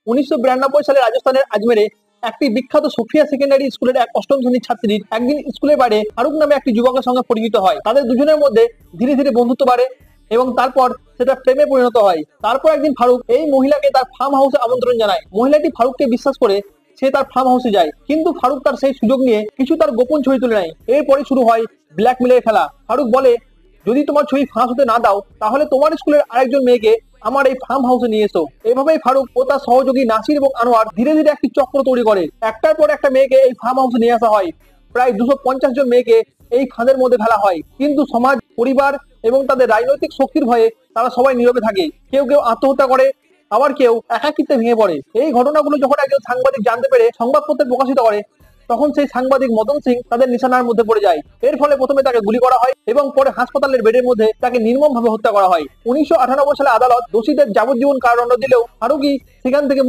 1992 সালে রাজস্থানের আজমেরে একটি বিখ্যাত সোফিয়া সেকেন্ডারি স্কুলের এক অষ্টম শ্রেণীর ছাত্রীর একদিন স্কুলের বাইরে ফারুক নামে একটি যুবকের সঙ্গে পরিচিত হয়। তাদের দুজনের মধ্যে ধীরে ধীরে বন্ধুত্ব বাড়ে এবং তারপর সেটা প্রেমে পরিণত হয়। তারপর একদিন ফারুক এই মহিলাকে তার ফার্ম হাউসে আমন্ত্রণ জানায়। মহিলাটি ফারুককে বিশ্বাস করে সে তার ফার্ম হাউসে যায়, কিন্তু ফারুক তার সেই সুযোগ নিয়ে কিছু তার গোপন ছবি তুলে নেয়। এরপরে শুরু হয় ব্ল্যাকমেলের খেলা। ফারুক বলে, যদি তোমার ছবি ফাঁস হতে না দাও তাহলে তোমার স্কুলের আরেকজন মেয়েকে আমার এই ফার্ম হাউসে নিয়ে এসো। এভাবেই ফারুক ও তার সহযোগী নাসির এবং আনোয়ার ধীরে ধীরে একটি চক্র তৈরি করে। একটার পর একটা মেয়েকে এই ফার্ম হাউসে নিয়ে আসা হয়। প্রায় 250 জন মেয়েকে এই ফাঁদের মধ্যে ফেলা হয়, কিন্তু সমাজ, পরিবার এবং তাদের রাজনৈতিক শক্তির ভয়ে তারা সবাই নীরবে থাকে। কেউ কেউ আত্মহত্যা করে, আবার কেউ একাকিত্বে ভেঙে পড়ে। এই ঘটনাগুলো যখন একজন সাংবাদিক জানতে পেরে সংবাদপত্রে প্রকাশিত করে, তখন সেই সাংবাদিক মদন সিং তাদের নিশানার মধ্যে পড়ে যায়। এর ফলে প্রথমে তাকে গুলি করা হয় এবং পরে হাসপাতালের বেডের মধ্যে তাকে নির্মমভাবে হত্যা করা হয়। 1998 সালে আদালত দোষীদের যাবজ্জীবন কারাদণ্ড দিলেও ফারুকই সেখান থেকে